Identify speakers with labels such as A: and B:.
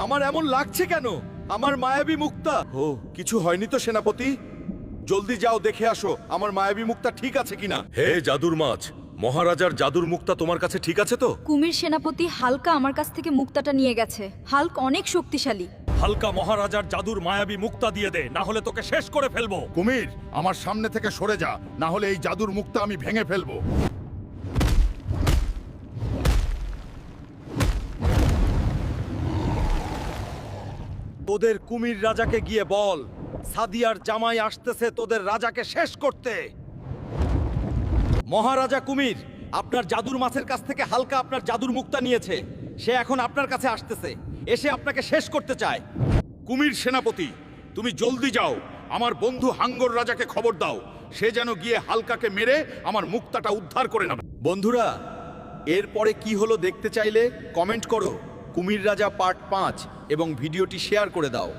A: আমার এমন লাগছে কেন? আমার মায়াবী মুক্তা। ও কিছু হয়নি তো সেনাপতি? জলদি যাও দেখে আসো আমার মায়াবী মুক্তা ঠিক আছে কিনা। হে জাদুর মাছ, মহারাজার জাদুর মুক্তা তোমার কাছে ঠিক আছে তো?
B: কুমির সেনাপতি হালকা আমার কাছ থেকে মুক্তাটা নিয়ে গেছে। হাল্ক অনেক শক্তিশালী।
A: হালকা মহারাজার জাদুর মায়াবী মুক্তা দিয়ে দে, না হলে তোকে শেষ করে ফেলবো।
C: কুমির, আমার সামনে থেকে সরে যা, না হলে এই জাদুর মুক্তা আমি ভেঙে ফেলবো।
A: তোদের কুমির রাজাকে গিয়ে বল, সাদিয়ার জামাই আসতেছে তোদের রাজাকে শেষ করতে। মহারাজা কুমির, আপনার জাদুর মাছের কাছ থেকে হালকা আপনার জাদুর মুক্তা নিয়েছে। সে এখন আপনার কাছে আসতেছে, এসে আপনাকে শেষ করতে চায়।
C: কুমির সেনাপতি, তুমি জলদি যাও, আমার বন্ধু হাঙ্গর রাজাকে খবর দাও, সে যেন গিয়ে হালকাকে মেরে আমার মুক্তাটা উদ্ধার করে নেবে।
A: বন্ধুরা, এরপরে কি হলো দেখতে চাইলে কমেন্ট করো কুমির রাজা পার্ট 5 এবং ভিডিওটি শেয়ার করে দাও।